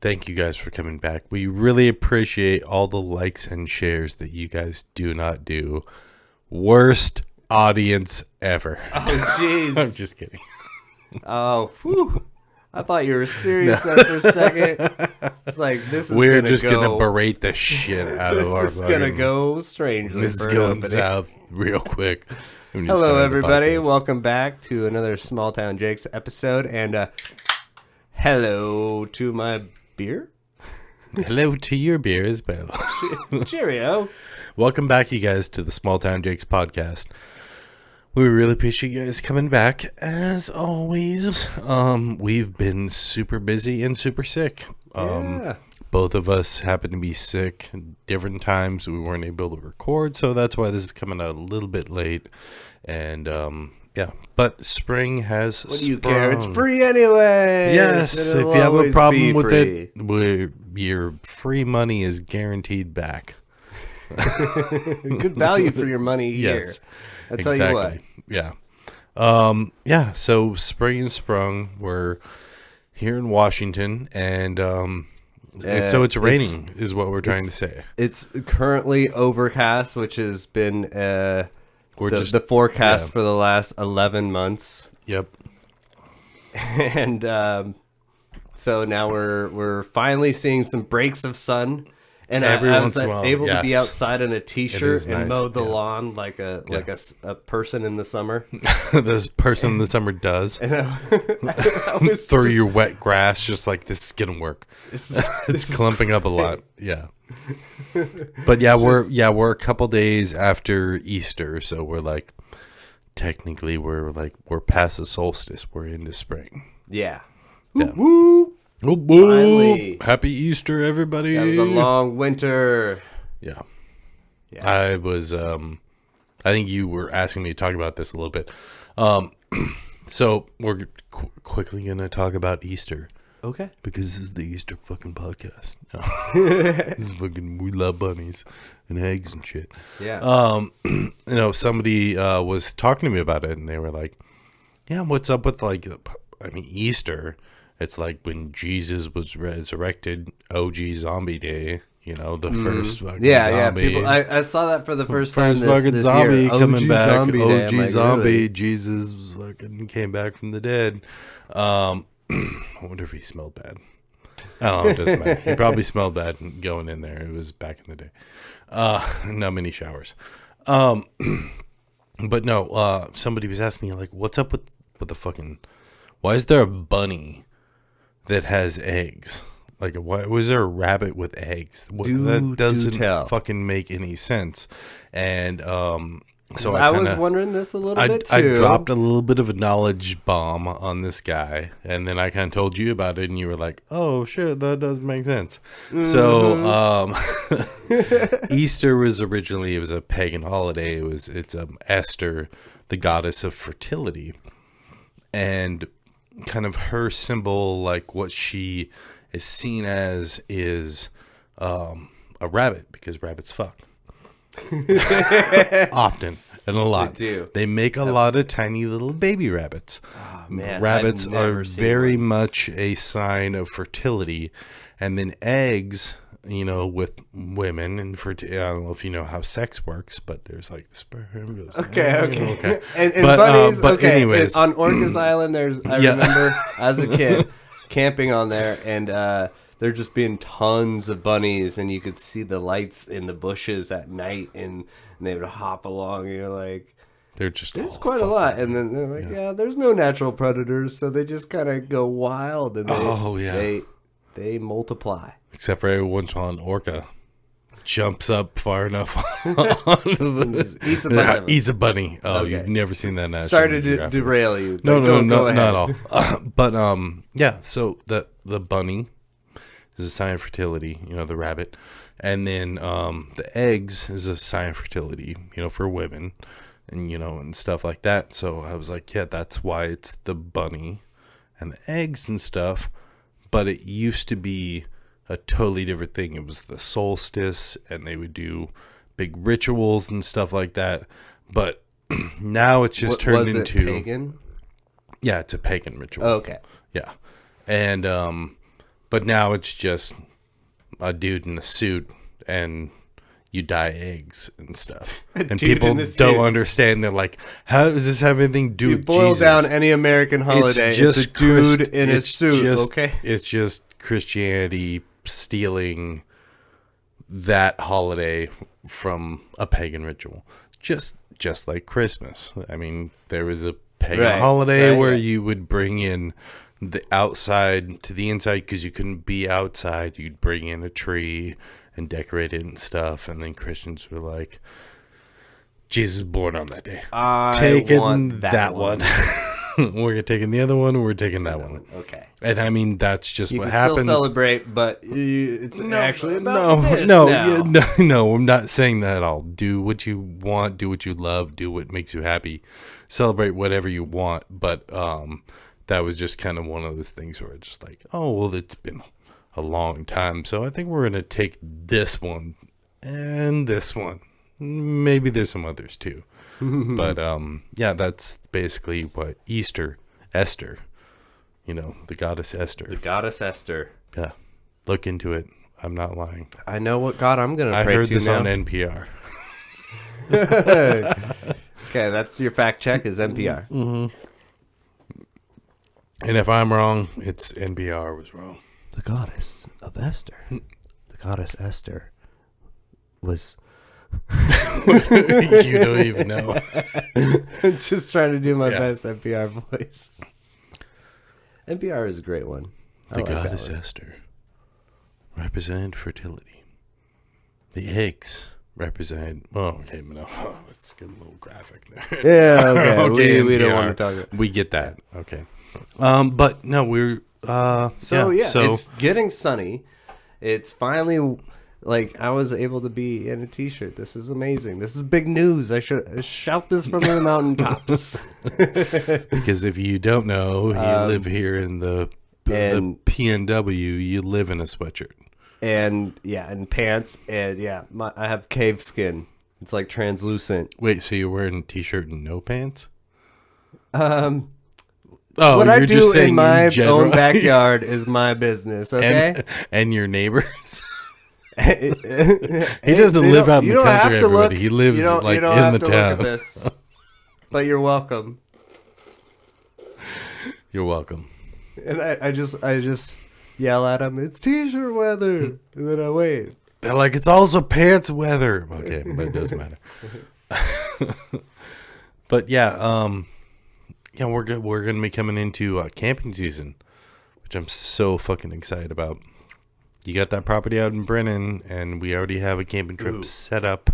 Thank you guys for coming back. We really appreciate all the likes and shares that you guys do not do. Worst audience ever. Oh, jeez. I'm just kidding. Oh, whew. I thought you were serious there for a second. It's like, this is We're gonna just go, gonna berate the shit out of our This is going to go strangely. This is for going nobody. south real quick. Hello, everybody. Welcome back to another Small Town Jakes episode. And hello to my beer. Hello to your beer as well. Cheerio. Welcome back, you guys, to the Small Town Jakes podcast. We really appreciate you guys coming back. As always, we've been super busy and super sick. Yeah. Both of us happen to be sick at different times. We weren't able to record, so that's why this is coming out a little bit late. And yeah, but spring has What do you care? It's free anyway. Yes, if It'll you have a always problem be with free. it, your free money is guaranteed back. Good value for your money here. Yes, I tell you what. Yeah. Yeah, so spring is sprung. We're here in Washington, and so it's raining, is what we're trying to say. It's currently overcast, which has been the forecast yeah. for the last 11 months. Yep. And so now we're finally seeing some breaks of sun. And Every I once was in a while, able to be yes. outside in a t-shirt and nice, mow the yeah. lawn like a person in the summer. This person in the summer does. And I was Through just- your wet grass, just like, this is gonna work. It's clumping up a lot. Yeah. But yeah, we're a couple days after Easter, so we're like, technically we're past the solstice. We're into spring. Yeah. Yeah. Woo! Whoop, Finally. whoop. Happy Easter, everybody. That was a long winter. Yeah. Yeah. I was I think you were asking me to talk about this a little bit. So we're quickly going to talk about Easter. Okay. Because this is the Easter fucking podcast. This is fucking, we love bunnies and eggs and shit. Yeah. Somebody was talking to me about it, and they were like, yeah, what's up with Easter? It's like when Jesus was resurrected, OG zombie day, the first fucking zombie. People, I saw that for the first time this fucking zombie year. coming OG back. Zombie Day. OG I'm like, zombie. really? Jesus fucking came back from the dead. I wonder if he smelled bad. I don't know. It doesn't matter. He probably smelled bad going in there. It was back in the day. Not many showers. But no, somebody was asking me, like, what's up with the fucking... Why is there a bunny that has eggs? Like, why was there a rabbit with eggs? That doesn't fucking make any sense. And so I was wondering this a little bit too. I dropped a little bit of a knowledge bomb on this guy, and then I kind of told you about it, and you were like, "Oh shit, that does make sense." Mm-hmm. So, Easter was originally, it was a pagan holiday. It's Esther, the goddess of fertility, and kind of her symbol, like what she is seen as, is a rabbit, because rabbits fuck. Often and a lot. They do. They make a lot of tiny little baby rabbits. Oh, man, Rabbits I've never are seen very one. much a sign of fertility, and then eggs, with women and I don't know if you know how sex works, but there's like the sperm goes. Okay. And But, bunnies. but okay. anyways. On Orcas Island, I Yeah. remember as a kid camping on there, and there just being tons of bunnies, and you could see the lights in the bushes at night, and they would hop along. And you're like, They're just there's all quite a fucking- lot, and then they're like, yeah, there's no natural predators, so they just kind of go wild, and they multiply. Except for every once in a while, an orca jumps up far enough onto the, Eats a bunch of them. eats a bunny. Oh, Okay. you've never seen that. National Sorry to Geographic. derail you. No, but no, go ahead. not at all. But yeah. So the bunny is a sign of fertility. The rabbit, and then the eggs is a sign of fertility. For women, and and stuff like that. So I was like, yeah, that's why it's the bunny and the eggs and stuff. But it used to be a totally different thing. It was the solstice, and they would do big rituals and stuff like that. But now it's just turned was into it pagan? Yeah, it's a pagan ritual. Okay. Yeah. And but now it's just a dude in a suit and you dye eggs and stuff. And dude people in a suit. don't understand. They're like, how does this have anything to do You with boil Jesus? down any American holiday, it's a dude in a suit, okay? It's just Christianity stealing that holiday from a pagan ritual. Just like Christmas. I mean, there was a pagan holiday where you would bring in the outside to the inside because you couldn't be outside. You'd bring in a tree and decorate it and stuff. And then Christians were like, Jesus was born on that day. Taking that one. We're taking the other one. We're taking that one. Okay. And I mean, that's just You what can happens. still celebrate, but it's actually about no, this no, now. no. I'm not saying that at all. Do what you want. Do what you love. Do what makes you happy. Celebrate whatever you want. But that was just kind of one of those things where it's just like, oh, well, it's been a long time, so I think we're gonna take this one and this one. Maybe there's some others too. But yeah, that's basically what Esther, you know, the goddess Esther. The goddess Esther. Yeah, look into it. I'm not lying. I know what God I'm gonna I pray heard to this now. on NPR. Okay, that's your fact check is NPR. And if I'm wrong, it's NPR was wrong. The goddess of Esther. The goddess Esther was. You don't even know. I'm just trying to do my Yeah. best NPR voice. NPR is a great one. I The like that goddess one. Esther represent fertility. The eggs represent. Oh, okay, but no, let's get a little graphic there. Yeah, okay. Okay, we don't NPR. want to talk about. We get that. Okay. But no, we're So yeah, so it's getting sunny. It's finally like I was able to be in a t-shirt. This is amazing. This is big news. I should shout this from the mountaintops. because if you don't know, you live here in the and- PNW. You live in a sweatshirt. And yeah, and pants and yeah, I have cave skin. It's like translucent. Wait, so you're wearing a t-shirt and no pants? What you're I do just saying in my general- own backyard is my business. Okay. and your neighbors. He doesn't live out in the country, everybody. He lives, like, in the town. This, but you're welcome. You're welcome. And I just yell at him. It's t-shirt weather, and then I wave. They're like, it's also pants weather. Okay, but it doesn't matter. But yeah, we're good. We're gonna be coming into camping season, which I'm so fucking excited about. You got that property out in Brennan, and we already have a camping trip set up.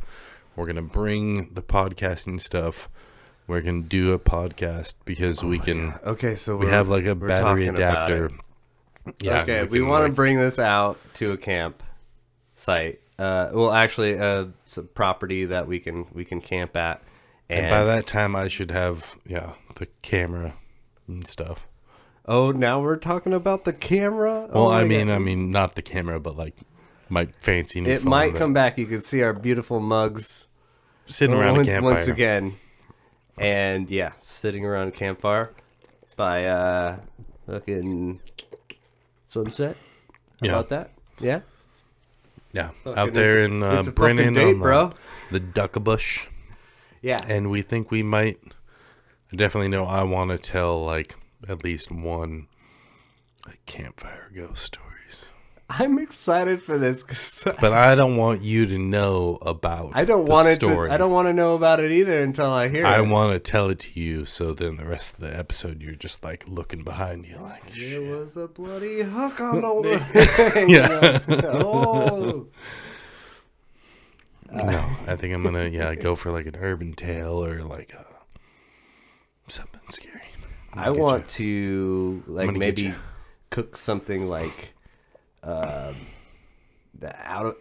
We're gonna bring the podcasting stuff. We're gonna do a podcast because we can. Okay, so We have like a we're battery talking about adapter. it. Yeah. Okay, we can, want to like, bring this out to a camp site. Well, actually, it's a property that we can camp at. And by that time, I should have the camera and stuff. Oh, now we're talking about the camera. Well, Oh my I God. mean, not the camera, but like my fancy new It phone might that- come back. You can see our beautiful mugs sitting around a campfire. once again. And yeah, sitting around a campfire by looking sunset. How Yeah. about that? Yeah. Yeah, Fucking out there it's in a fucking Brennan, date, on bro. the Duckabush, Yeah. and we think we might. I definitely know I want to tell like at least one like campfire ghost stories, I'm excited for this because but I don't want you to know about. I don't the want it story. to. I don't want to know about it either until I hear I it. want to tell it to you, so then the rest of the episode, you're just like looking behind you, like There shit. was a bloody hook on the Yeah. Oh. No, I think I'm gonna go for like an urban tale or like something scary. I want to like gonna get maybe ya. cook something like out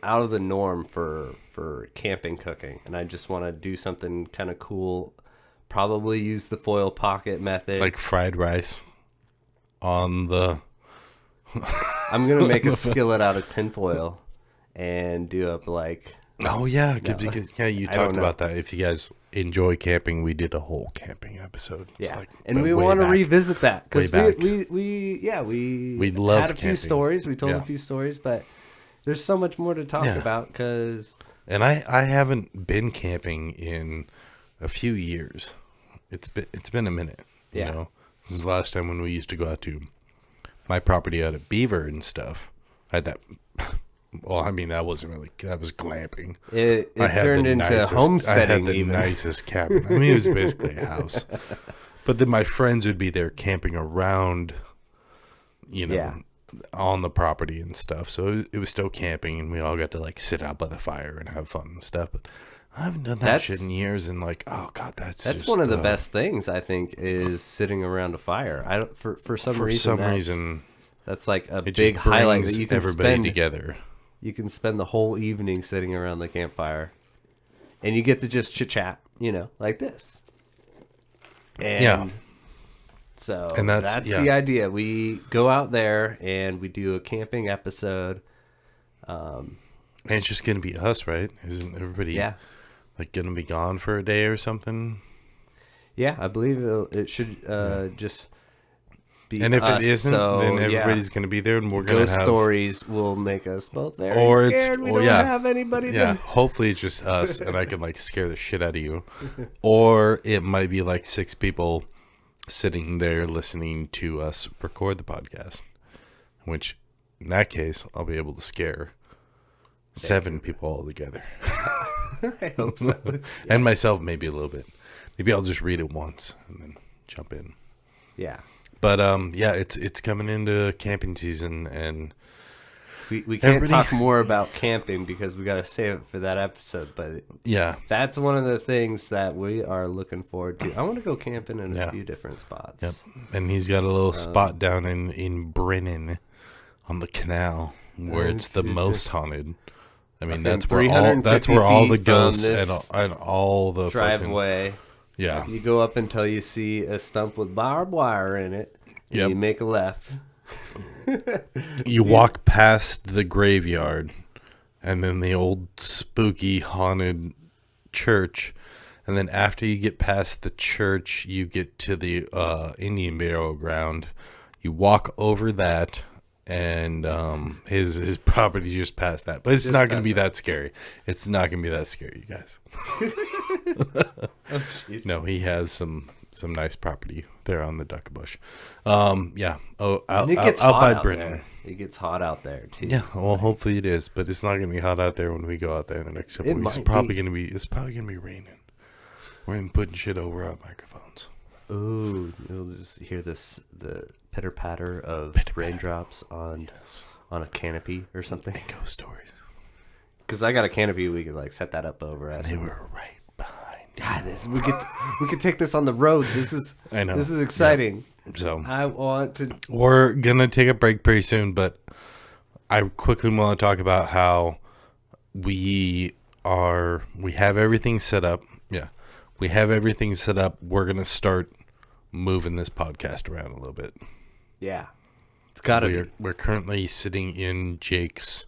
of the norm for camping cooking, and I just want to do something kind of cool. Probably use the foil pocket method. like fried rice on the. I'm gonna make a skillet out of tinfoil and do up like Oh yeah, No. because you I don't talked know. about that. If you guys enjoy camping, we did a whole camping episode. It's Yeah, like, and but we way want to back. revisit that Way because back. we love had a few camping. stories. We told Yeah. a few stories, but there's so much more to talk Yeah. about because And I haven't been camping in a few years. It's been a minute. Yeah. You know, since the last time when we used to go out to my property out at Beaver and stuff. I had that. Well, I mean, that wasn't really. That was glamping. it I had turned the into nicest, homesteading. I had the Even nicest cabin. I mean, it was basically a house. But then my friends would be there camping around, Yeah. on the property and stuff. So it was still camping, and we all got to like sit out by the fire and have fun and stuff. But I haven't done that That's- shit in years, and like, oh god, that's that's just, one of the best things I think is sitting around a fire. I don't for some For reason. some reason, that's like a it big just highlight brings that you can everybody spend. together. You can spend the whole evening sitting around the campfire, and you get to just chit chat, like this. And Yeah. So And that's- the idea. We go out there and we do a camping episode. And it's just gonna be us, right? Isn't everybody Yeah. like gonna be gone for a day or something? Yeah, I believe it should just be And if us, it isn't, so, then yeah. everybody's gonna be there, and we're gonna Ghost have. stories will make us both very Or it's- scared. We or don't yeah. have anybody Yeah, to... hopefully it's just us, and I can like scare the shit out of you. Or it might be like 6 people sitting there listening to us record the podcast. Which, in that case, I'll be able to scare 7 people all together, I hope so. and myself maybe a little bit. Maybe I'll just read it once and then jump in. Yeah. But yeah, it's coming into camping season, and We can't Everybody- talk more about camping because we got to save it for that episode. But yeah, that's one of the things that we are looking forward to. I want to go camping in Yeah. a few different spots. yep. And he's got a little spot down in Brennan on the canal where it's the most haunted. I mean, Fucking that's where all the 350 feet from ghosts this and all the fucking, Driveway. yeah. You go up until you see a stump with barbed wire in it. And Yep. You make a left. You walk past the graveyard, and then the old spooky haunted church, and then after you get past the church, you get to the Indian burial ground. You walk over that, and his property just past that, but it's not going to be that scary. It's not going to be that scary, you guys. Oh, jeez. No, he has some nice property there on the Duckbush. Yeah. Oh, out, And it gets out hot by out Britain. there. It gets hot out there too. Yeah, well, hopefully it is, but it's not gonna be hot out there when we go out there in the next couple It weeks. might It's probably gonna be raining. We're gonna be putting shit over our microphones. Ooh, you'll just hear the pitter patter of raindrops on Yes, a canopy or something. and ghost stories. Because I got a canopy, we could like set that up over us. They were right behind. God, we could take this on the road. This is I know. This is exciting. So I want to. we're gonna take a break pretty soon, but I quickly want to talk about how we have everything set up. Yeah, we have everything set up. We're gonna start moving this podcast around a little bit. Yeah, it's gotta be. We're currently sitting in Jake's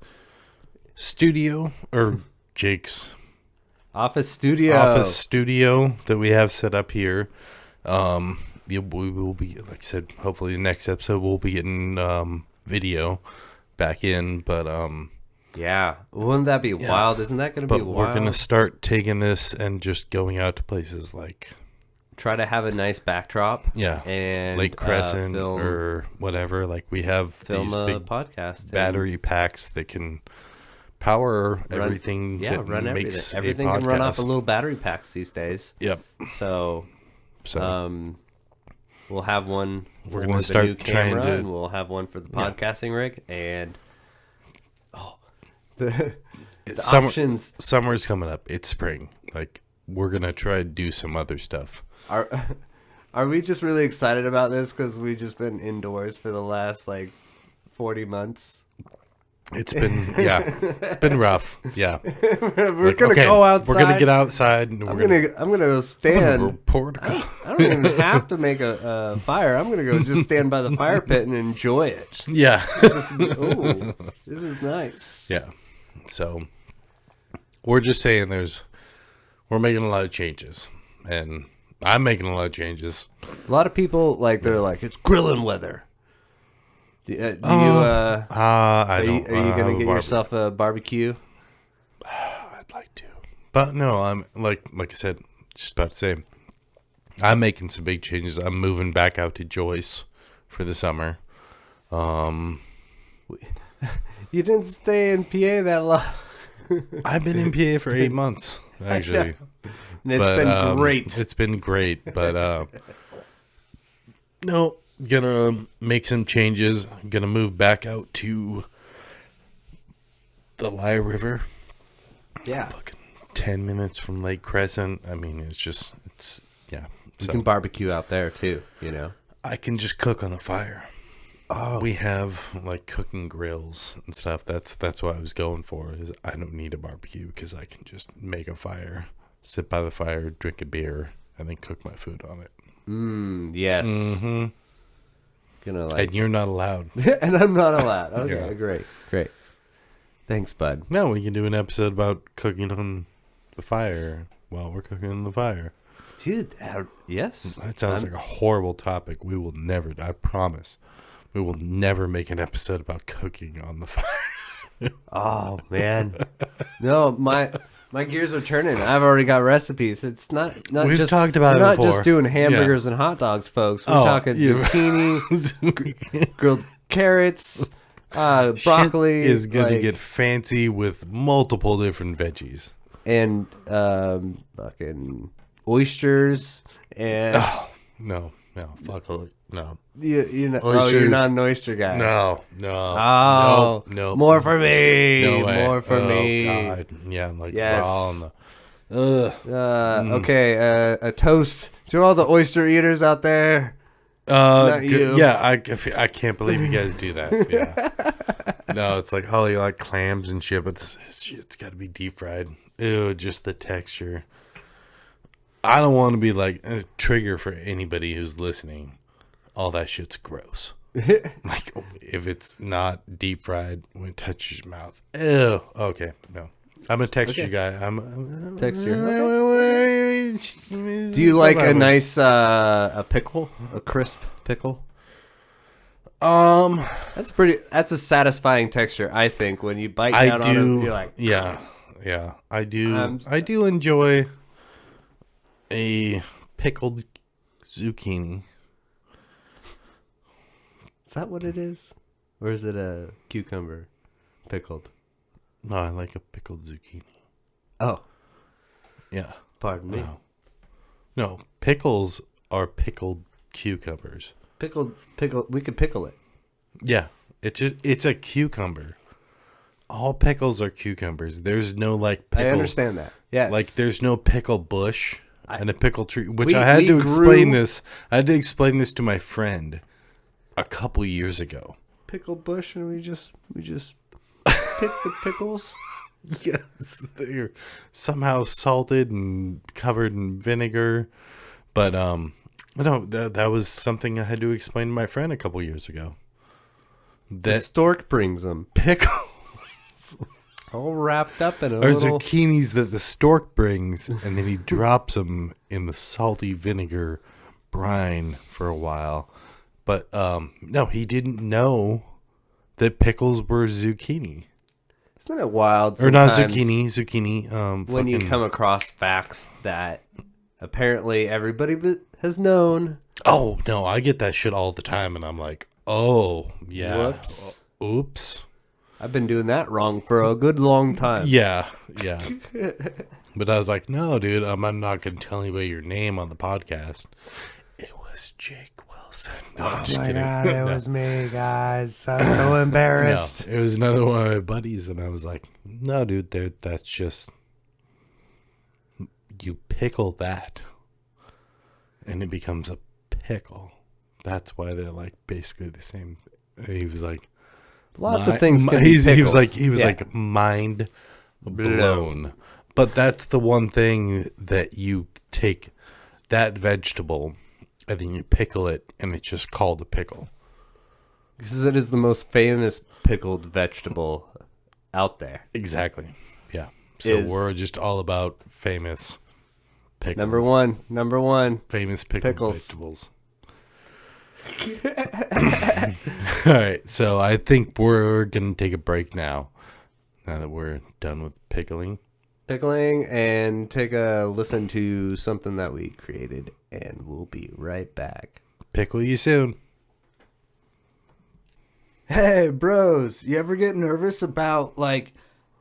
studio, or Jake's Office studio. office studio that we have set up here. Yeah, we will be, like I said, hopefully the next episode we'll be getting video back in, but Yeah, wouldn't that be wild? Isn't that gonna be wild? we're gonna start taking this and just going out to places like Try to have a nice backdrop. yeah, And Lake Crescent film, or whatever. Like we have film these a big podcast. and battery packs that can power everything. Yeah, that run everything. makes Everything a can run off podcast. of little battery packs these days. Yep. So, So we'll have one. We're for gonna the start new trying camera, to- and we'll have one for the Yeah. podcasting rig, and the summer, options summer's coming up. It's spring. Like we're gonna try to do some other stuff. are. Are we just really excited about this because we've just been indoors for the last like 40 months? It's been it's been rough. Yeah, We're Like, gonna okay, go outside. We're gonna get outside. And I'm we're gonna go stand. report. I don't even have to make a fire. I'm gonna go just stand by the fire pit and enjoy it. Yeah, Just, ooh, this is nice. yeah. So we're just saying we're making a lot of changes, and I'm making a lot of changes. A lot of people they're like, it's grilling weather. Are you gonna get yourself a barbecue? I'd like to, but no, I'm like I said, just about to say, I'm making some big changes. I'm moving back out to Joyce for the summer. You didn't stay in PA that long. I've been in PA for 8 months, actually. And it's been great. It's been great, but no, gonna make some changes. Gonna move back out to the Lye River. Yeah. Fucking 10 minutes from Lake Crescent. I mean, it's yeah. You can barbecue out there too, you know. I can just cook on the fire. Oh. We have like cooking grills and stuff. That's what I was going for. Is I don't need a barbecue because I can just make a fire, sit by the fire, drink a beer, and then cook my food on it. Yes. Mm-hmm. And you're not allowed. And I'm not allowed. Okay, Yeah. great. Thanks, bud. No, we can do an episode about cooking on the fire while we're cooking on the fire. Dude, yes. That sounds like a horrible topic. We will never, I promise, we will never make an episode about cooking on the fire. Oh, man. No, my gears are turning. I've already got recipes. It's not We've just talked about it we're not before. just doing hamburgers and hot dogs, folks. We're talking zucchini, grilled carrots, broccoli. Shit is going to get fancy with multiple different veggies. And fucking oysters and No, fuck no. you're not, Oysters. you're not an oyster guy. No. No. More for me. No way. More for me. God. Yeah, I'm like Yes. raw on the. Okay, a toast to all the oyster eaters out there. You. Yeah, I can't believe you guys do that. Yeah. No, it's like, oh, you like clams and shit, but it's got to be deep fried. Ew, just the texture. I don't want to be like a trigger for anybody who's listening. All that shit's gross. Like, if it's not deep fried when it touches your mouth. Ew. Okay, no. I'm a texture guy. I'm Texture. Do Do you like a nice a pickle, a crisp pickle? That's a satisfying texture, I think. When you bite down on it, you're like, yeah. I do enjoy a pickled zucchini. is that what it is, or is it a cucumber pickled? No, I like a pickled zucchini. Oh, Yeah. pardon me. No, pickles are pickled cucumbers. Pickle. We could pickle it. Yeah, it's a cucumber. All pickles are cucumbers. There's no like pickle. I understand that. Yes. Like there's no pickle bush and a pickle tree, which We- I had we to explain grew- this. I had to explain this to my friend a couple years ago. pickle bush, and we just pick the pickles. Yes, they're somehow salted and covered in vinegar. But no, that was something I had to explain to my friend a couple years ago. The That stork brings them pickles all wrapped up in a are little. zucchinis that the stork brings, and then he drops them in the salty vinegar brine for a while. But no, he didn't know that pickles were zucchini. Isn't it wild? Or not sometimes zucchini. When you come across facts that apparently everybody has known. Oh no, I get that shit all the time, and I'm like, oh yeah, Whoops. Oops. I've been doing that wrong for a good long time. Yeah. But I was like, no, dude, I'm not gonna tell anybody your name on the podcast. It was Jake Wilson. No, I'm just kidding. it was me, guys. I'm so embarrassed. No, it was another one of my buddies, and I was like, no, dude, that's just you pickle that, and it becomes a pickle. That's why they're like basically the same. He was like, Lots of things can be he was pickled. like mind blown. But that's the one thing that you take that vegetable and then you pickle it, and it's just called a pickle. Because it is the most famous pickled vegetable out there. Exactly. Yeah. So is we're just all about famous pickles. number one. Famous Pickles. vegetables. All right, so I think we're gonna take a break now. Now that we're done with pickling. And take a listen to something that we created, and we'll be right back. Pickle you soon. Hey, bros, you ever get nervous about, like,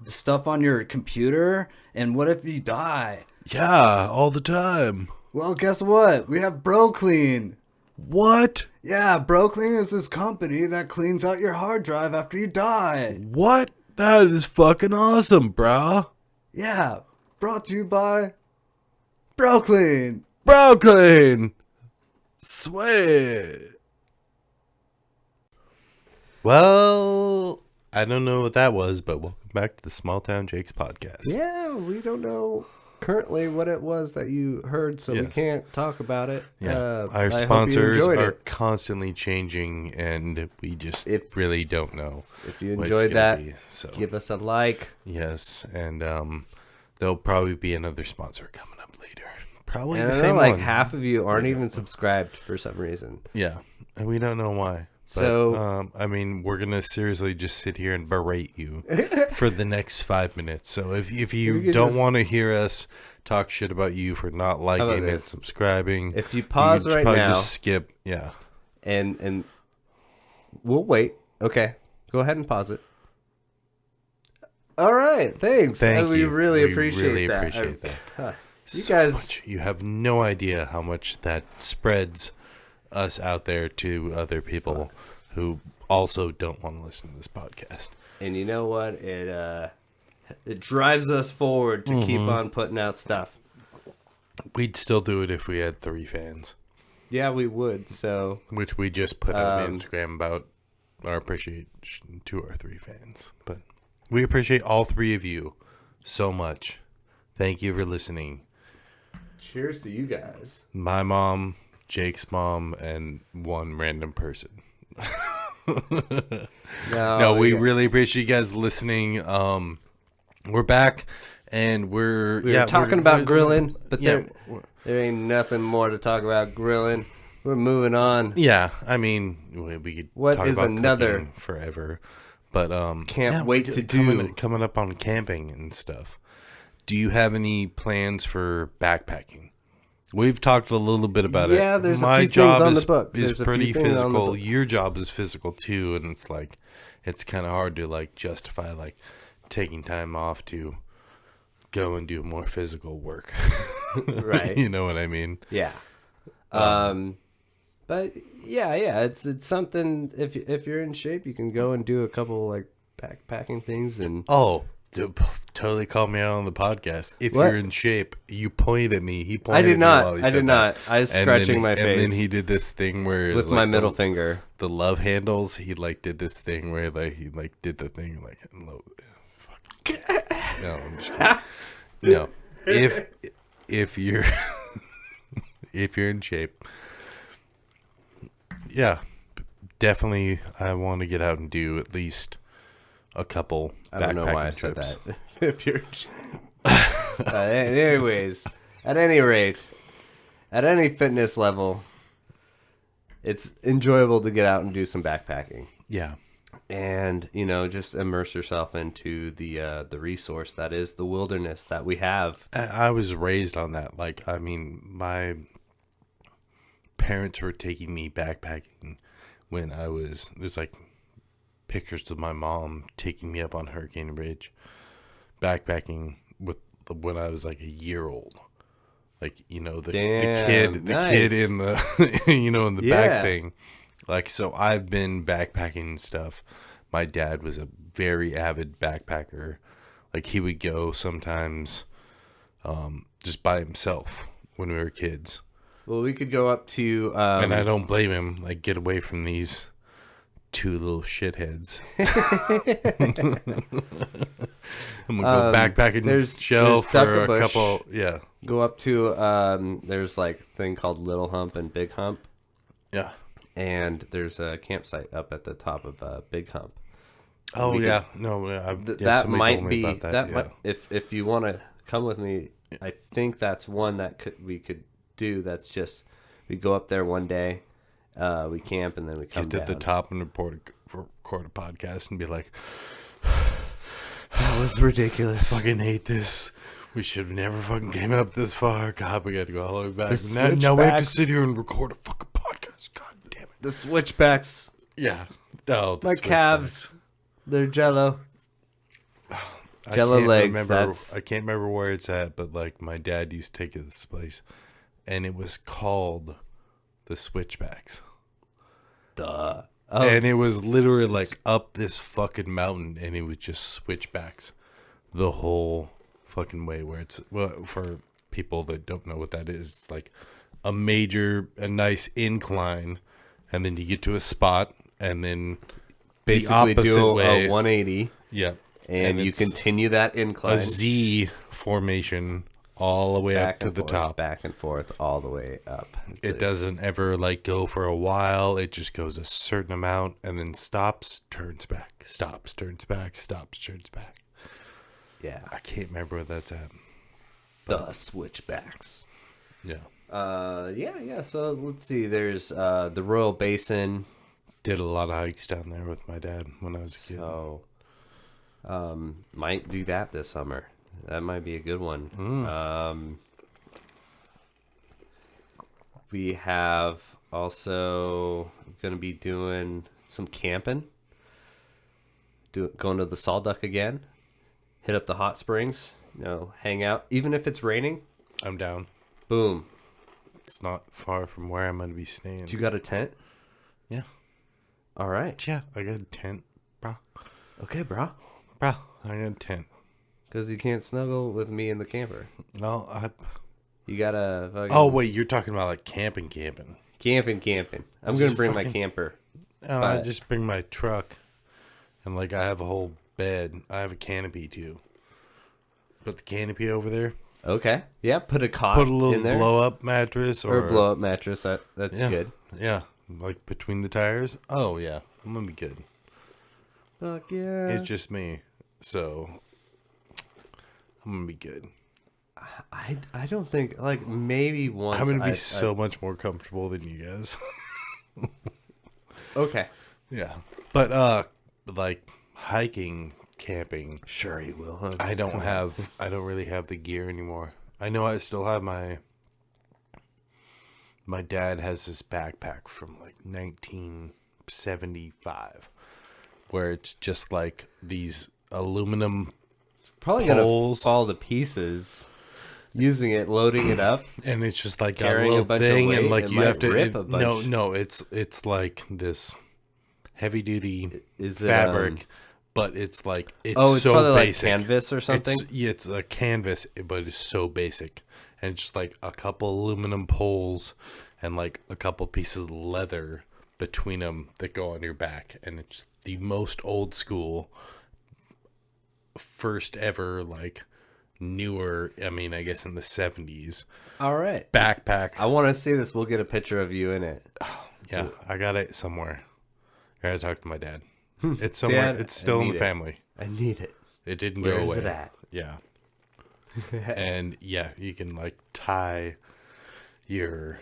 the stuff on your computer? And what if you die? Yeah, all the time. Well, guess what? We have BroClean. What? Yeah, BroClean is this company that cleans out your hard drive after you die. What? That is fucking awesome, brah. Yeah, brought to you by BroClean. Brooklyn. Sweat. Well, I don't know what that was, but welcome back to the Small Town Jakes podcast. Yeah, we don't know currently what it was that you heard, so we Yes. can't talk about it. Yeah, I our hope you sponsors enjoyed are it. constantly changing, and we just If- really don't know. If you what it's enjoyed gonna that, be, so give us a like. yes, and there'll probably be another sponsor coming up later. Probably And the I same know, like one. half of you aren't even subscribed for some reason. Yeah, and we don't know why. But, So- I mean, we're gonna seriously just sit here and berate you for the next 5 minutes. So if We you could don't just- want to hear us talk shit about you for not liking and this? subscribing, If you pause could right probably now, just skip. Yeah, and we'll wait. Okay, go ahead and pause it. All right, thanks. thank we you. really We appreciate really that. appreciate that. You So guys- much. You have no idea how much that spreads us out there to other people who also don't want to listen to this podcast. And you know what? It drives us forward to keep on putting out stuff. We'd still do it if we had 3 fans, Yeah, we would. So which we just put out on Um, Instagram about our appreciation to our 3 fans. But we appreciate all 3 of you so much. Thank you for listening. cheers to you guys. My mom, Jake's mom, and one random person. No, we really appreciate you guys listening. We're back, and we were talking about grilling, but yeah, there ain't nothing more to talk about grilling. We're moving on. yeah. I mean, we could What talk is about another- cooking forever, but Can't wait to coming up on camping and stuff. Do you have any plans for backpacking? We've talked a little bit about it. Yeah, there's a My few things job on the is, book. is There's a few pretty things on the physical. book. Your job is physical too, and it's like it's kind of hard to like justify like taking time off to go and do more physical work. Right. You know what I mean? Yeah. But yeah, it's something. If you're in shape, you can go and do a couple like backpacking things and. Oh, totally call me out on the podcast. If What? you're in shape, you pointed at me. He pointed I did at me not. while he I said did not. that. I was And scratching then- my face And then he did this thing where it with was my like middle the, finger. the love handles. He like did this thing where like he like did the thing like fuck. No, I'm just kidding. No, if you're if you're in shape, yeah, definitely. I want to get out and do at least a couple. I don't know why I backpacking said trips. that. If you're. Anyways, at any rate, at any fitness level, it's enjoyable to get out and do some backpacking. Yeah. And just immerse yourself into the resource that is the wilderness that we have. I was raised on that. Like, I mean, my parents were taking me backpacking when there's like pictures of my mom taking me up on Hurricane Ridge, backpacking when I was like a year old. Like, the kid nice. in the, in the Yeah. back thing. Like, so I've been backpacking and stuff. My dad was a very avid backpacker. Like, he would go sometimes just by himself when we were kids. Well, we could go up to. And I don't blame him. Like, get away from these 2 little shitheads. I'm going to go backpacking there's shell for a Duckabush. couple. Yeah. Go up to. There's like a thing called Little Hump and Big Hump. Yeah. And there's a campsite up at the top of Big Hump. Oh We yeah, no, that somebody might told me be about that. that yeah. might, if you want to come with me, I think that's one that we could do. That's just we go up there one day, we camp, and then we come Get to down. the top and record a podcast and be like, That was ridiculous. fucking hate this. We should have never fucking came up this far. God, we got to go all the way back. The Now we have to switchbacks. sit here and record a fucking podcast. God damn it. The switchbacks, Yeah. Oh, the my switchbacks. calves, they're jello. I Jello can't legs, remember- that's- I can't remember where it's at, but like my dad used to take it to this place, and it was called the Switchbacks. Duh. Oh, And it was literally like up this fucking mountain, and it was just switchbacks the whole fucking way. Where it's, well, for people that don't know what that is, it's like a nice incline, and then you get to a spot, and then basically the opposite do way. a 180, Yep, and you it's continue that incline a Z formation all the way up to and the forth, top. back and forth, all the way up. It doesn't ever like go for a while. It just goes a certain amount and then stops, turns back, stops, turns back, stops, turns back. Yeah, I can't remember where that's at. the switchbacks. Yeah. Yeah. So let's see. There's the Royal Basin. Did a lot of hikes down there with my dad when I was a kid. So, might do that this summer. That might be a good one. We have also going to be doing some camping. Going to the Sawduck again. Hit up the hot springs. Hang out. Even if it's raining, I'm down. boom. It's not far from where I'm going to be staying. You got a tent? Yeah. All right. Yeah, I got a tent. Bro. Okay, bro. I got a tent. Because you can't snuggle with me in the camper. Well, You gotta fucking oh, wait, you're talking about like camping. camping. I'm Just gonna bring my fucking- camper. Oh, I But- just bring my truck, and like I have a whole bed. I have a canopy too. Put the canopy over there. Okay. Yeah. Put a cot Put a little in there blow up mattress or a blow up mattress. That's yeah, good. Yeah, like between the tires. Oh yeah, I'm gonna be good. Fuck yeah. It's just me, so I'm gonna be good. I don't think like maybe once. I'm gonna be so much more comfortable than you guys. Okay. Yeah, but like hiking, camping. Sure you will. Huh? I don't really have the gear anymore. I know I still have my dad has this backpack from like 1975 where it's just like these aluminum Probably poles. gonna fall to pieces. Using it, loading it up. and it's just like got a Carrying a little bunch of thing weight, and like it you might have to rip a bunch. no it's like this heavy duty Is it, fabric but it's like it's Oh, it's so probably basic. like canvas or something. It's a canvas, but it's so basic, and it's just like a couple aluminum poles and like a couple pieces of leather between them that go on your back, and it's the most old school, first ever like newer. I mean, I guess in the 70s All right. backpack. I want to see this. We'll get a picture of you in it. Yeah, I got it somewhere. I gotta talk to my dad. It's somewhere. Dad, It's still I in need the it. family. I need it. It didn't Where go is away. it at? Yeah. And yeah, you can like tie your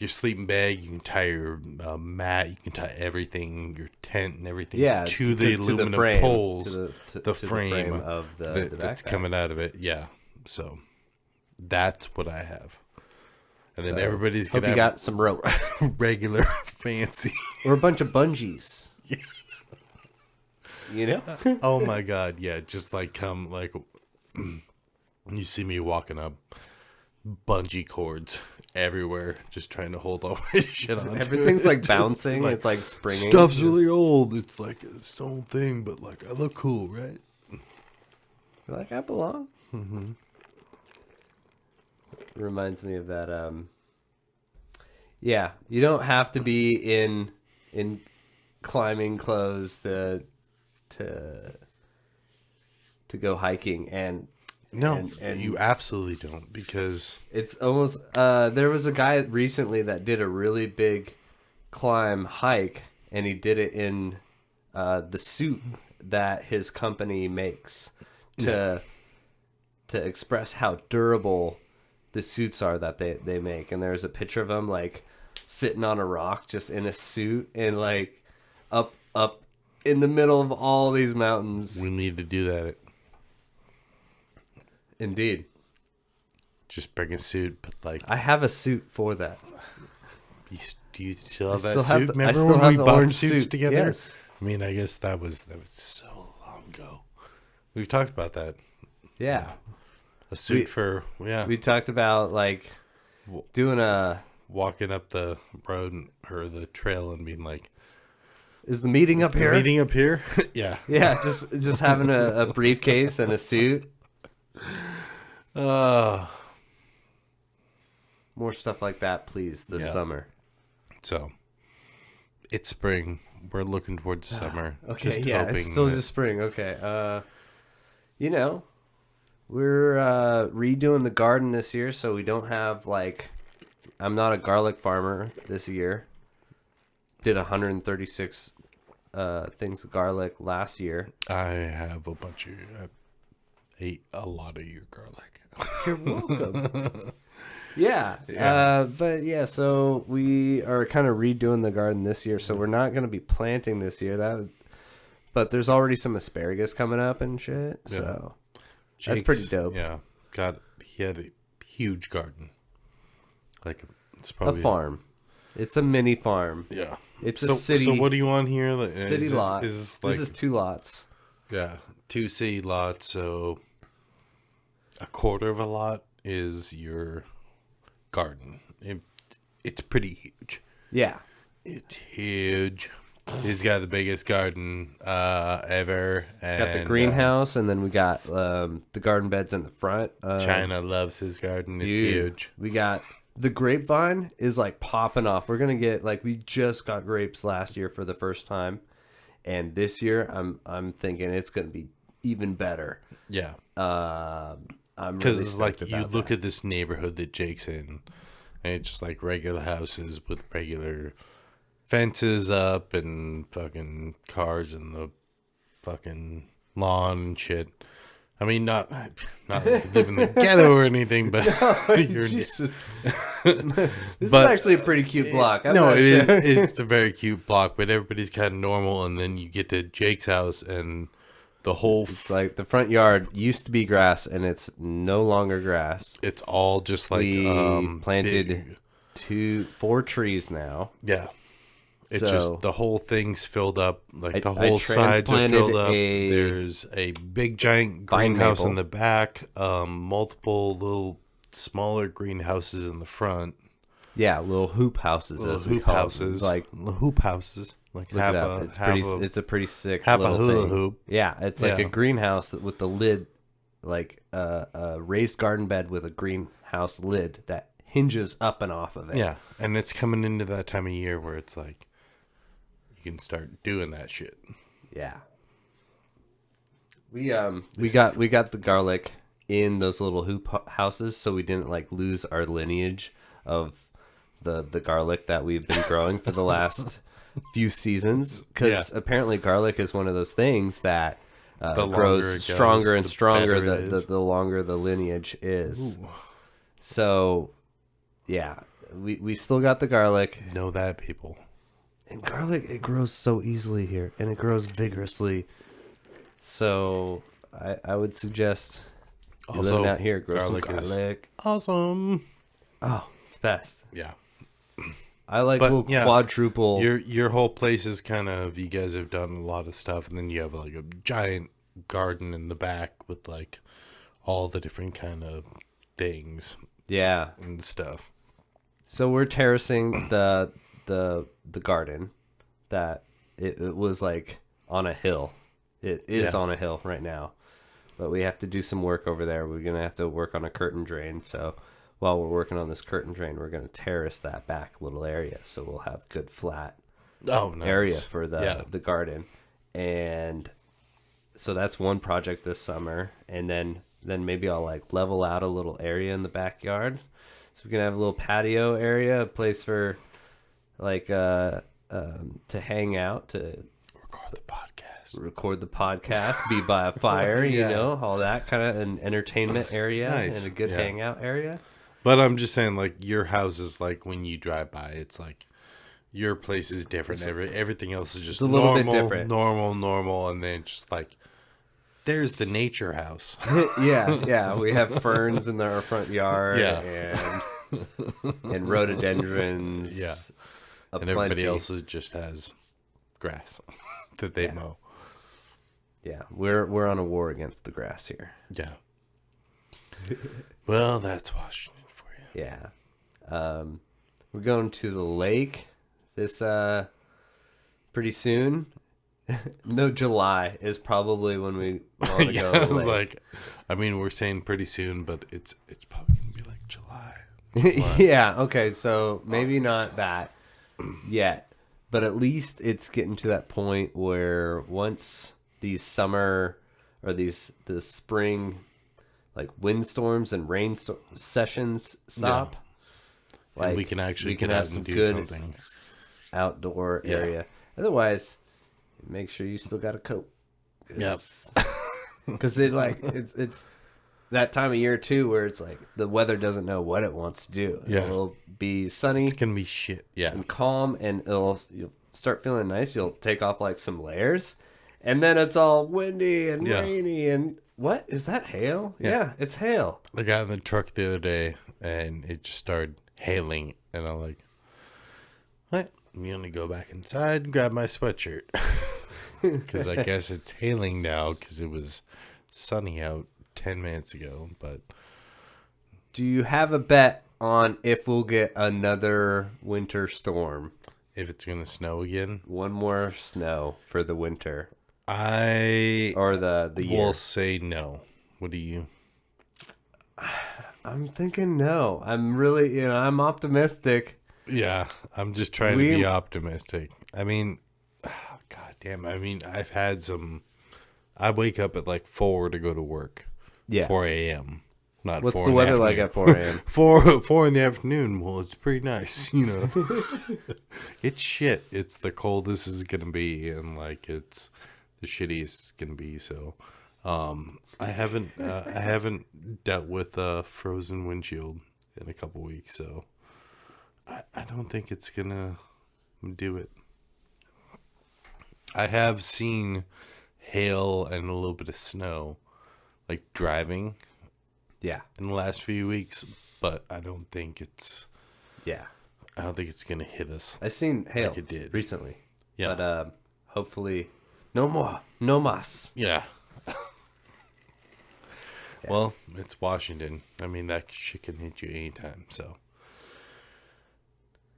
sleeping bag. You can tie your mat. You can tie everything, your tent and everything, Yeah, to the aluminum frame, poles, to the frame of the that's backpack. coming out of it. Yeah. So that's what I have. And then So, everybody's Hope gonna you have got some rope regular fancy. or a bunch of bungees. You know? Oh my god, yeah, just like come like you see me walking up bungee cords everywhere just trying to hold all my shit on. Everything's like bouncing. It's like springing. Stuff's really old. It's like a stone thing, but like I look cool, right? You're like, I belong. Mm-hmm. Reminds me of that. Yeah, you don't have to be in climbing clothes to go hiking, and No, and you absolutely don't, because it's almost there was a guy recently that did a really big climb hike, and he did it in the suit that his company makes to express how durable the suits are that they make. And there's a picture of him like sitting on a rock just in a suit and like up in the middle of all these mountains. We need to do that. Indeed. Just bring a suit, but like, I have a suit for that. do you still have I that still have suit? the- I Remember still when have we the bought orange suits suit. together? Yes. I mean, I guess that was so long ago. We've talked about that. Yeah. A suit We- for We talked about like doing walking up the road or the trail and being like, is the meeting up here? meeting up here? Yeah. Yeah, just having a briefcase and a suit. Uh, More stuff like that, please, this Yeah. summer. so it's spring. We're looking towards summer. Okay, Just yeah, hoping it's still that- just spring. Okay, you know, we're redoing the garden this year, so we don't have like. I'm not a garlic farmer this year. Did 136 things of garlic last year. I have a bunch of. Ate a lot of your garlic. You're welcome. Yeah. But yeah, so we are kind of redoing the garden this year, so we're not going to be planting this year. But there's already some asparagus coming up and shit. So that's pretty dope. Yeah, he had a huge garden. Like it's A probably farm. It's a mini farm. Yeah, It's so, a city. So what do you want here? Like, City is lot. This, is like, This is 2 lots. yeah, 2 city lots. So a quarter of a lot is your garden. It's pretty huge. Yeah. It's huge. He's got the biggest garden ever. And, Got the greenhouse, and then we got the garden beds in the front. China loves his garden. It's Dude, huge. We got the grapevine is like popping off. We're gonna get like we just got grapes last year for the first time, and this year I'm thinking it's gonna be even better. Yeah. I'm Because really it's like stoked you about look that. at this neighborhood that Jake's in, and it's just like regular houses with regular fences up and fucking cars in the fucking lawn and shit. I mean, not like you live in the ghetto or anything, but you're, Jesus. This is But- actually a pretty cute block. I'm no, not it is. sure. It's a very cute block, but everybody's kind of normal, and then you get to Jake's house, and the whole It's like the front yard used to be grass, and it's no longer grass. it's all just like We planted big- 4 trees now. yeah. It's So- just the whole thing's filled up. Like I- the I whole sides are transplanted filled up. a There's a big giant vine greenhouse in maple. the back. Multiple little smaller greenhouses in the front. Yeah, little hoop houses, Little as we hoop call houses. them. Like, Little hoop houses. Like look half it up. a It's half pretty. a It's a pretty sick half a little hula thing. hoop. Yeah, it's like Yeah. a greenhouse with the lid, like a raised garden bed with a greenhouse lid that hinges up and off of it. Yeah, and it's coming into that time of year where it's like you can start doing that shit. Yeah. We got the garlic in those little hoop houses, so we didn't like lose our lineage of the garlic that we've been growing for the last few seasons. Because apparently garlic is one of those things that The longer it grows goes, stronger and the stronger better it is. the longer the lineage is. So, yeah, we still got the garlic. Know that, people. And garlic, it grows so easily here, and it grows vigorously. So I would suggest you're Also, living out here, grow garlic some is- garlic. Awesome. Oh, it's best. Yeah. I like But, little yeah, quadruple. Your whole place is kind of, you guys have done a lot of stuff, and then you have like a giant garden in the back with like all the different kind of things Yeah. and stuff. So we're terracing the garden that it was like on a hill. It is Yeah. on a hill right now. But we have to do some work over there. We're going to have to work on a curtain drain. So while we're working on this curtain drain, we're going to terrace that back little area. So we'll have good flat Oh, nice. area for Yeah. the garden. And so that's one project this summer. And then maybe I'll like level out a little area in the backyard. So we can have a little patio area, a place for like to hang out, to Record the podcast. record the podcast, be by a fire, you Yeah. know, all that kind of an entertainment area Nice. and a good Yeah. hangout area. But I'm just saying, like, your house is like when you drive by, it's like your place is different. Everything else is just a little bit normal, different. normal, and then just like there's the nature house. Yeah. We have ferns in our front yard Yeah. and rhododendrons. Yeah. And And everybody else just has grass that they Yeah. mow. Yeah, we're on a war against the grass here. Yeah. Well, that's Washington for you. Yeah. We're going to the lake this pretty soon. No, July is probably when we want to Yeah, go I to was the lake. like, I mean, we're saying pretty soon, but it's probably gonna be like July. Yeah, okay, so maybe not that yet, but at least it's getting to that point where once these summer or the spring like windstorms and rain sessions stop, And we can actually get have out some and do good something. outdoor Yeah. area. Otherwise, make sure you still got a coat. Yep. Because it's that time of year too where it's like the weather doesn't know what it wants to do. Yeah. It'll be sunny It's gonna be shit. Yeah. and calm, and you'll start feeling nice. You'll take off like some layers, and then it's all windy and Yeah. rainy. And what is that? Hail? Yeah, it's hail. I got in the truck the other day and it just started hailing, and I'm like, what? I'm gonna go back inside and grab my sweatshirt because I guess it's hailing now because it was sunny out 10 minutes ago. But Do you have a bet on if we'll get another winter storm? if it's gonna snow again, One more snow for the winter I or the year? will say no. What do you? I'm thinking no. I'm really, I'm optimistic. Yeah, I'm just trying to be optimistic. I mean, god damn. I mean, I've had some. I wake up at like 4 to go to work. Yeah. 4 a.m. Not What's 4 the in weather like afternoon. at 4 a.m.? 4 in the afternoon. Well, it's pretty nice, you know. It's shit. It's the coldest it's gonna be, and like it's the shittiest it's gonna be. So, I haven't dealt with a frozen windshield in a couple weeks, so I don't think it's gonna do it. I have seen hail and a little bit of snow, like driving Yeah. in the last few weeks, but I don't think it's Yeah. gonna hit us. I seen hail Like it did. recently. Yeah. But hopefully no more. No mas. Yeah. Well, it's Washington. I mean, that shit can hit you anytime. So,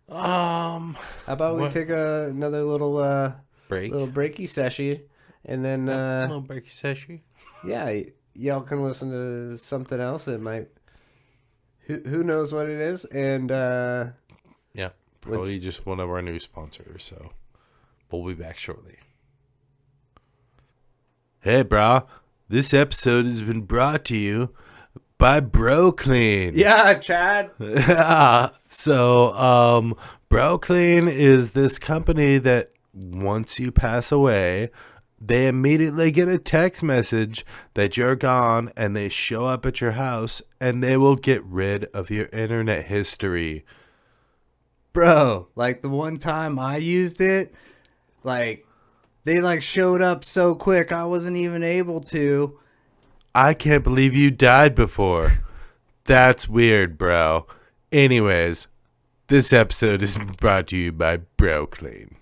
How about we What? take another little break. little breaky session, and then little breaky session. yeah, y'all can listen to something else. It might who knows what it is, and Yeah, probably just one of our new sponsors. So, we'll be back shortly. Hey, brah. This episode has been brought to you by BroClean. yeah, Chad. Yeah. So, BroClean is this company that once you pass away, they immediately get a text message that you're gone, and they show up at your house, and they will get rid of your internet history. Bro, like the one time I used it, like they like showed up so quick I wasn't even able to. I can't believe you died before. That's weird, bro. Anyways, this episode is brought to you by BroClean.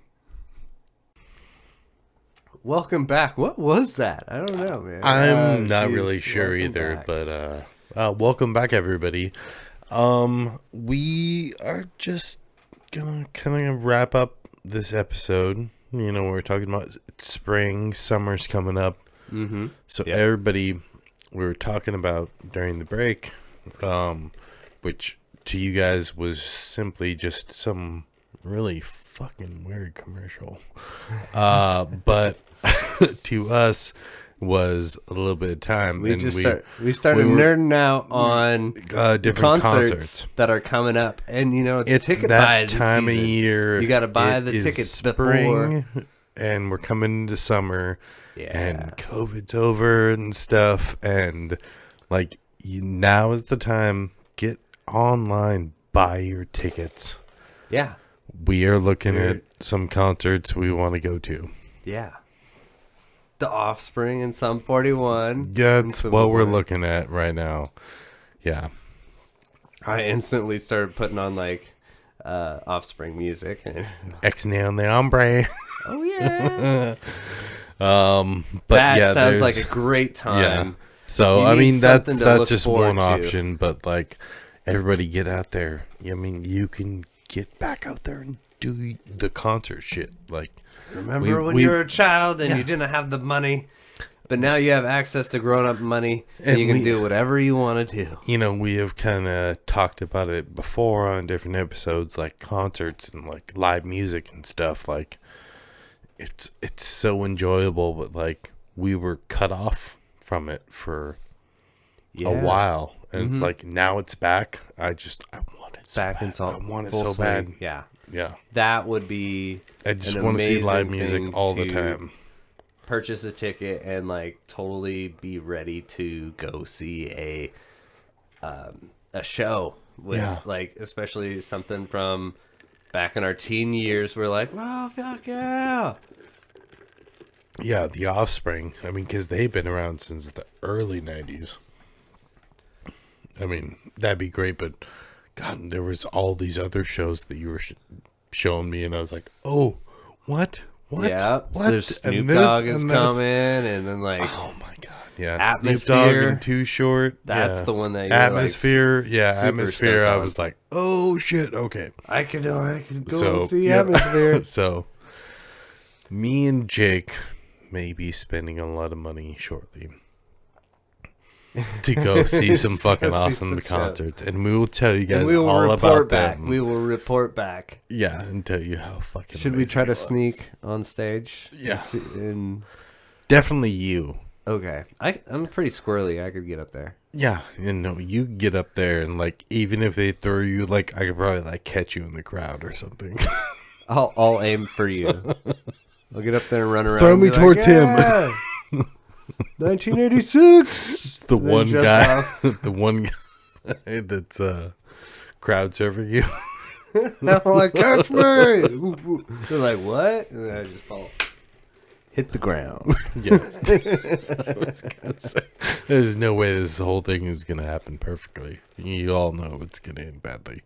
Welcome back. What was that? I don't know, man. I'm not Jeez, really sure welcome either, back. but welcome back, everybody. We are just gonna kind of wrap up this episode. You know, we're talking about spring, summer's coming up. Mm-hmm. So Yep. everybody, we were talking about during the break, which to you guys was simply just some really fucking weird commercial. But to us was a little bit of time. We and just we started we were- nerding out on different concerts, concerts. that are coming up, and it's It's ticket that buy time season. of year. You got to buy It the is tickets spring, before. and we're coming into summer, Yeah. and COVID's over and stuff, and like now is the time. Get online, buy your tickets. Yeah. We are looking Dude. at some concerts we want to go to. Yeah. The Offspring and Sum 41. That's what we're Looking. looking at right now. Yeah. I instantly started putting on like Offspring music. Ex Nail the Hombre. Oh yeah. But that yeah, sounds like there's- a great time. Yeah. So You I need mean that's something to look just forward one to. option, but like everybody get out there. I mean, you can get back out there and do the concert shit. Like Remember when we- you were a child and Yeah. you didn't have the money, but now you have access to grown-up money and And you can we- do whatever you want to do. you know, we have kind of talked about it before on different episodes, like concerts and like live music and stuff. Like it's so enjoyable, but like we were cut off from it for Yeah. a while, and it's like now it's back. I want it so Back in bad. salt. I want it full so swing. bad. Yeah. Yeah, That would be I just an want to see live amazing music thing all the to time. purchase a ticket and like totally be ready to go see a show with Yeah. like especially something from back in our teen years. We're like, oh fuck yeah. Yeah, the Offspring. I mean, because they've been around since the early '90s. I mean, that'd be great, but God, there was all these other shows that you were showing me, and I was like, oh, what? What? Yeah, What? so there's Snoop And this, Dogg is and this. coming, and then like Oh my God! Yeah, Snoop Atmosphere. Dogg and Too Short. That's yeah. the one that you're, like, Atmosphere. yeah, super Atmosphere. stoked I on. was like, oh shit. Okay. I could go So see yeah. Atmosphere. So, me and Jake may be spending a lot of money shortly to go see some fucking see awesome some concerts, and we will tell you guys And we will all report about back. them. We will report back. Yeah, and tell you how fucking. Should we try to amazing it was. sneak on stage? Yeah. And Definitely you. okay, I'm pretty squirrely. I could get up there. Yeah, you know, you get up there and like, even if they throw you, like, I could probably like catch you in the crowd or something. I'll aim for you. I'll get up there and run around. Throw and me be towards him. "Yeah, 1986. The And then one jump guy, off. the one guy that's crowd surfing you. I'm like, catch me. They're like, what? And then I just fall. Hit the ground. Yeah. I was gonna say, there's no way this whole thing is gonna happen perfectly. You all know it's gonna end badly.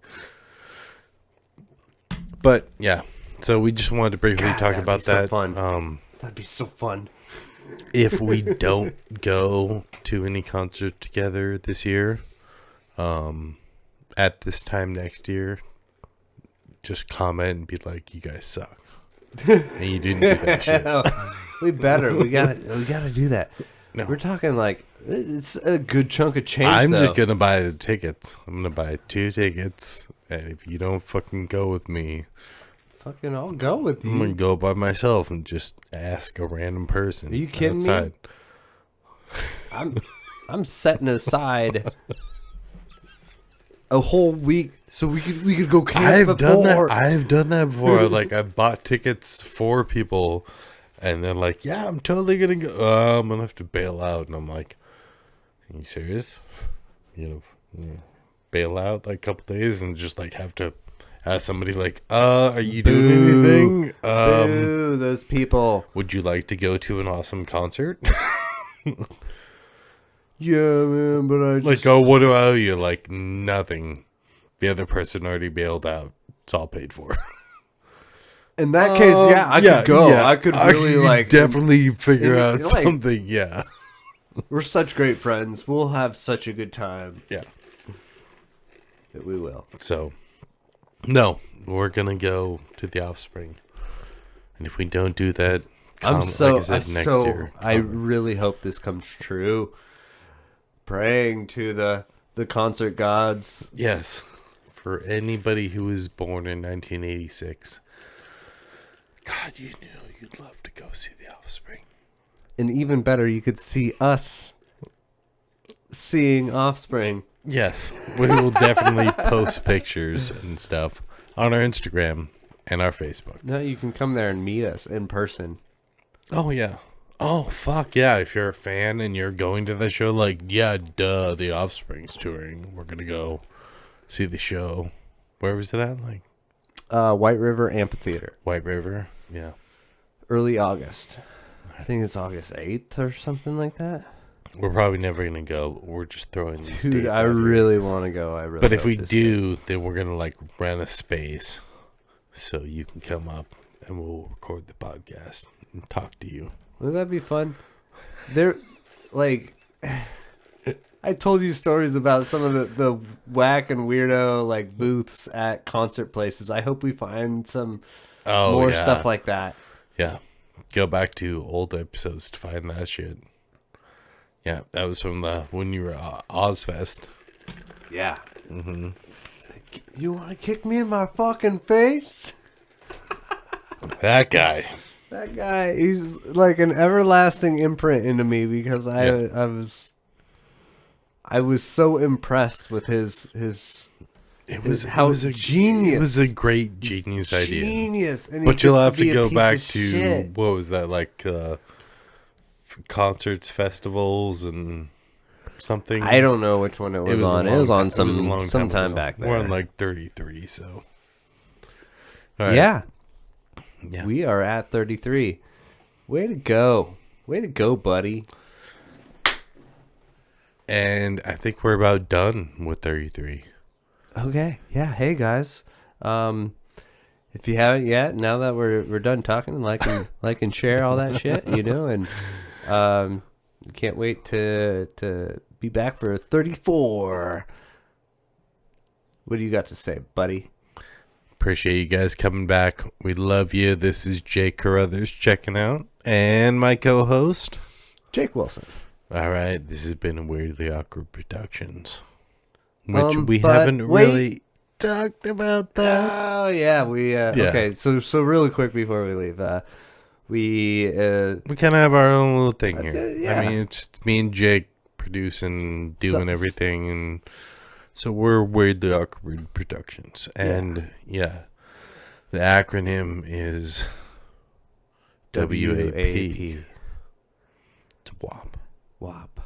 But yeah, so we just wanted to briefly God, talk that'd about be so that. fun. That'd be so fun. If we don't go to any concert together this year, at this time next year, just comment and be like, "You guys suck," and you didn't do that shit. We better. We gotta do that. No. We're talking like it's a good chunk of change. I'm though. just gonna buy the tickets. I'm gonna buy 2 tickets, and if you don't fucking go with me, fucking. I'll go with I'm gonna you. go by myself and just ask a random person. Are you kidding me? outside. I'm setting aside a whole week so we could go camp. I've done before. that. I've done that before. Like I bought tickets for people, and they're like, "Yeah, I'm totally gonna go. I'm gonna have to bail out." And I'm like, "Are you serious? You know, bail out like a couple days and just like have to ask somebody like, are you doing anything? Boo, those people. Would you like to go to an awesome concert?" Yeah, man, but I Like, oh, what do I owe you? Like, nothing. The other person already bailed out. It's all paid for. in that case, yeah, I could go. yeah. I could really like. definitely figure out like- something. Yeah. We're such great friends. We'll have such a good time Yeah. that we will. So, no, we're going to go to the Offspring. And if we don't do that, next year. I really hope this comes true. Praying to the concert gods. Yes. For anybody who was born in 1986. God, you knew you'd love to go see the Offspring. And even better, you could see us seeing Offspring. Yes. We will definitely post pictures and stuff on our Instagram and our Facebook. No, you can come there and meet us in person. Oh, yeah. Oh, fuck yeah. If you're a fan and you're going to the show, like, yeah, duh, The Offspring's touring. We're going to go see the show. Where was it at? Like, White River Amphitheater. White River? Yeah. Early August. I think it's August 8th or something like that. We're probably never going to go. We're just throwing these Dude, dates I out here. really want to go. I really But if hope we this do, then we're going to, like, rent a space so you can come up and we'll record the podcast and talk to you. Wouldn't that be fun? There, like, I told you stories about some of the whack and weirdo, like, booths at concert places. I hope we find some more stuff like that. Yeah. Go back to old episodes to find that shit. Yeah, that was from when you were Ozfest. Yeah. Mm-hmm. You want to kick me in my fucking face? That guy. That guy, he's like an everlasting imprint into me because I was so impressed with his It was genius. It was a great genius idea. Genius. And But you'll have to be a go piece back of to shit. what was that, like concerts, festivals, and something. I don't know which one it was on. It was on sometime back there. We're on like 33, so. All right. Yeah. Yeah. We are at 33. Way to go. Way to go, buddy. And I think we're about done with 33. Okay. Yeah. Hey guys. If you haven't yet, now that we're done talking, like and share all that shit, and can't wait to be back for 34. What do you got to say, buddy? Appreciate you guys coming back. We love you. This is Jake Carruthers checking out, and my co-host Jake Wilson. All right, this has been Weirdly Awkward Productions, which we but haven't wait. really talked about that. Oh yeah, we okay. So really quick before we leave, we kind of have our own little thing here. yeah. I mean, it's me and Jake producing, doing everything, and so we're Weirdly Awkward Productions, and the acronym is WAP. It's WAP. WAP.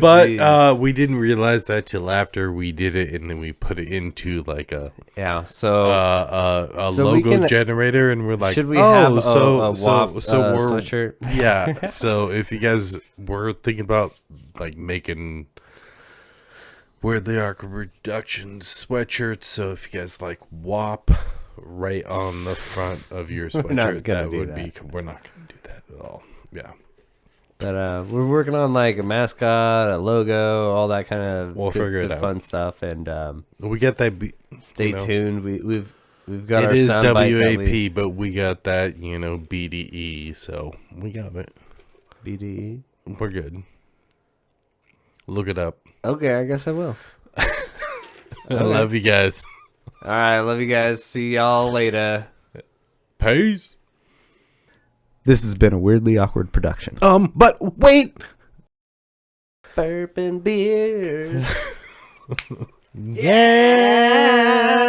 But we didn't realize that till after we did it, and then we put it into like a So logo generator, and we're like, should we have a WAP we're sweatshirt? Yeah. So if you guys were thinking about like making Weirdly Awkward Productions sweatshirts, so if you guys like WAP right on the front of your sweatshirt, we're not gonna do that at all. Yeah. But we're working on like a mascot, a logo, all that kind of We'll figure it out. fun stuff, and We got that. stay tuned. We've got It our is soundbite WAP, but we got that BDE, so we got it. BDE. We're good. Look it up. Okay, I guess I will. I love you guys. All right, love you guys. See y'all later. Peace. This has been a Weirdly Awkward production. But wait. Bourbon beers. Yeah.